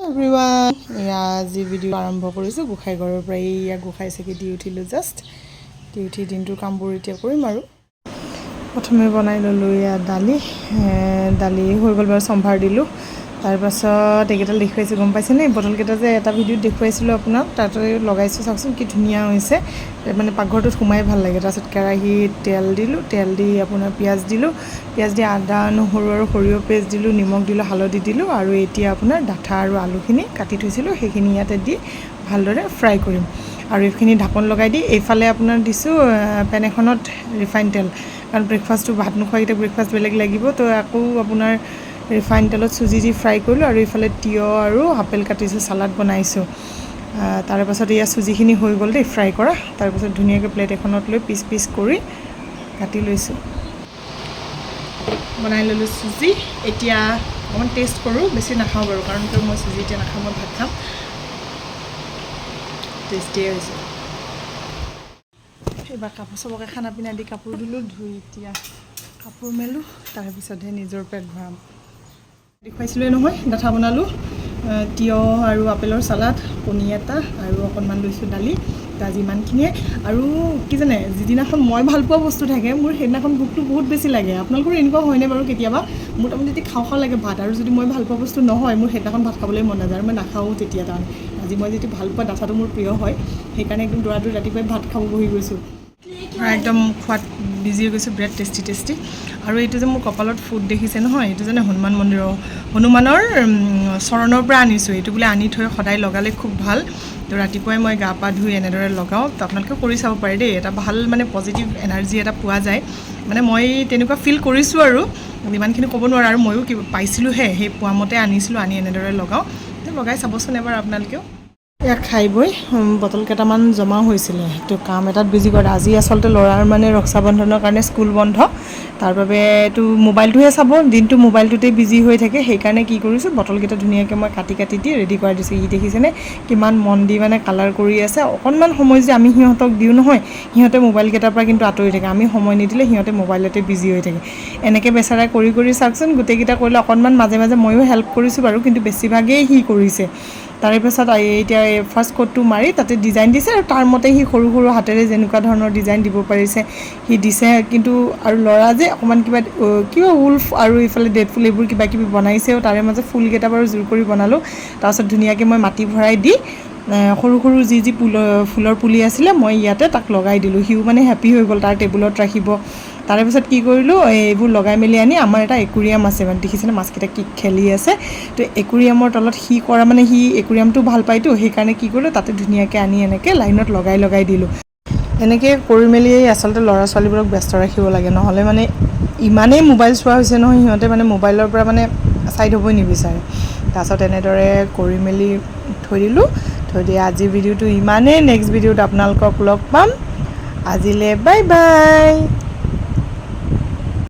everyone আজি video' আৰম্ভ কৰিছোঁ গোসাঁইঘৰৰ পৰা এয়া গোসাঁই চাকি দি উঠিলোঁ জাষ্ট দি উঠি দিনটোৰ কামবোৰ এতিয়া কৰিম আৰু প্ৰথমে বনাই ল'লোঁ এয়া দালি হৈ গ'ল বাৰু সম্ভাৰ দিলোঁ তাৰপাছত এইকেইডাল দেখুৱাইছোঁ গম পাইছেনে বটলকেইটা যে এটা ভিডিঅ'ত দেখুৱাইছিলোঁ আপোনাক তাতে লগাইছোঁ চাওকচোন কি ধুনীয়া হৈছে মানে পাকঘৰটোত সোমাই ভাল লাগে তাৰপাছত কেৰাহীত তেল দি আপোনাৰ পিঁয়াজ দি আদা নহৰু আৰু সৰিয়হ পেষ্ট দিলোঁ নিমখ দিলোঁ হালধি দিলোঁ আৰু এতিয়া আপোনাৰ ডাঠা আৰু আলুখিনি কাটি থৈছিলোঁ সেইখিনি ইয়াতে দি ভালদৰে ফ্ৰাই কৰিম আৰু এইখিনি ঢাকন লগাই দি এইফালে আপোনাৰ দিছোঁ পেন এখনত ৰিফাইন তেল কাৰণ ব্ৰেকফাষ্টটো ভাত নোখোৱাকেইটা ব্ৰেকফাষ্ট বেলেগ লাগিব তো আকৌ আপোনাৰ ৰিফাইন তেলত চুজি দি ফ্ৰাই কৰিলোঁ আৰু এইফালে তিয়ঁহ আৰু আপেল কাটিছোঁ চালাড বনাইছোঁ তাৰে পাছত এয়া চুজিখিনি হৈ গ'ল দেই ফ্ৰাই কৰা তাৰপিছত ধুনীয়াকৈ প্লেট এখনত লৈ পিচ কৰি কাটি লৈছোঁ বনাই ল'লোঁ চুজি এতিয়া অকণমান টেষ্ট কৰোঁ বেছি নাখাওঁ বাৰু কাৰণ কিয় মই চুজি এতিয়া নাখাওঁ মই ভাত খাম টেষ্টিয়ে হৈছে এইবাৰ চবকে খানা পিনা দি কাপোৰ ধুলোঁ ধুই এতিয়া কাপোৰ মেলোঁ তাৰপিছতহে নিজৰ পেট ভৰাম দেখুৱাইছিলোঁৱে নহয় ডাঠা বনালোঁ তিয়ঁহ আৰু আপেলৰ চালাড কণী এটা আৰু অকণমান লৈছোঁ দালি আজি ইমানখিনিয়ে আৰু কি জানে যিদিনাখন মই ভাল পোৱা বস্তু থাকে মোৰ সেইদিনাখন ভোকটো বহুত বেছি লাগে আপোনালোকৰ এনেকুৱা হয়নে বাৰু কেতিয়াবা মোৰ তাৰমানে যদি খাওঁ লাগে ভাত আৰু যদি মই ভাল পোৱা বস্তু নহয় মোৰ সেইদিনাখন ভাত খাবলৈ মন নাযায় আৰু মই নাখাওঁ তেতিয়া তাৰমানে আজি মই যদি ভাল পোৱা ডাঠাটো মোৰ প্ৰিয় হয় সেইকাৰণে একদম দৌৰাটো ৰাতিপুৱাই ভাত খাব বহি গৈছোঁ একদম খোৱাত বিজি হৈ গৈছোঁ বিৰাট টেষ্টি আৰু এইটো যে মোৰ কপালত ফুট দেখিছে নহয় এইটো যেনে হনুমানৰ চৰণৰ পৰা আনিছোঁ এইটো বোলে আনি থৈ সদায় লগালে খুব ভাল তো ৰাতিপুৱাই মই গা পা ধুই এনেদৰে লগাওঁ তো আপোনালোকেও কৰি চাব পাৰে দেই এটা ভাল মানে পজিটিভ এনাৰ্জি এটা পোৱা যায় মানে মই তেনেকুৱা ফিল কৰিছোঁ আৰু ইমানখিনি ক'ব নোৱাৰোঁ আৰু ময়ো পাইছিলোঁহে সেই পোৱা মতে আনিছিলোঁ আনি এনেদৰে লগাওঁ তো লগাই চাবচোন এবাৰ আপোনালোকেও এয়া খাই বৈ বটল কেইটামান জমা হৈছিলে সেইটো কাম এটাত বিজি কৰে আজি আচলতে ল'ৰাৰ মানে ৰক্ষাবন্ধনৰ কাৰণে স্কুল বন্ধ তাৰ বাবে এইটো মোবাইলটোহে চাব দিনটো মোবাইলটোতে বিজি হৈ থাকে সেইকাৰণে কি কৰিছোঁ বটলকেইটা ধুনীয়াকৈ মই কাটি দি ৰেডি কৰাই দিছোঁ ই দেখিছেনে কিমান মন দি মানে কালাৰ কৰি আছে অকণমান সময় যে আমি সিহঁতক দিওঁ নহয় সিহঁতে মোবাইলকেইটাৰ পৰা কিন্তু আঁতৰি থাকে আমি সময় নিদিলে সিহঁতে মোবাইলতে বিজি হৈ থাকে এনেকৈ বেচাৰাই কৰি চাওকচোন গোটেইকেইটা কৰিলে অকণমান মাজে ময়ো হেল্প কৰিছোঁ বাৰু কিন্তু বেছিভাগেই সি কৰিছে তাৰে পাছত এতিয়া ফাৰ্ষ্ট কোটটো মাৰি তাতে ডিজাইন দিছে আৰু তাৰ মতে সি সৰু হাতেৰে যেনেকুৱা ধৰণৰ ডিজাইন দিব পাৰিছে সি দিছে কিন্তু আৰু ল'ৰা যে অকণমান কিবা উল্ফ আৰু ইফালে ডেড ফুল এইবোৰ কিবাকিবি বনাইছেও তাৰে মাজত ফুলকেইটা বাৰু জোৰ কৰি বনালোঁ তাৰপাছত ধুনীয়াকৈ মই মাটি ভৰাই দি সৰু যি ফুলৰ পুলি আছিলে মই ইয়াতে তাক লগাই দিলোঁ সিও মানে হেপ্পী হৈ গ'ল তাৰ টেবুলত ৰাখিব তাৰে পিছত কি কৰিলোঁ এইবোৰ লগাই মেলি আনি আমাৰ এটা একুৰিয়াম আছে মানে দেখিছেনে মাছকেইটা কি খেলি আছে তো একুৰিয়ামৰ তলত সি কৰা মানে সি একুৰিয়ামটো ভাল পায়তো সেইকাৰণে কি কৰিলোঁ তাতে ধুনীয়াকৈ আনি এনেকৈ লাইনত লগাই দিলোঁ এনেকৈ কৰি মেলি আচলতে ল'ৰা ছোৱালীবোৰক ব্যস্ত ৰাখিব লাগে নহ'লে মানে ইমানেই মোবাইল চোৱা হৈছে নহয় সিহঁতে মানে মোবাইলৰ পৰা মানে ছাইড হ'বই নিবিচাৰে তাৰপাছত এনেদৰে কৰি মেলি থৈ দিয়া আজিৰ ভিডিঅ'টো ইমানেই নেক্সট ভিডিঅ'ত আপোনালোকক লগ পাম আজিলৈ বাই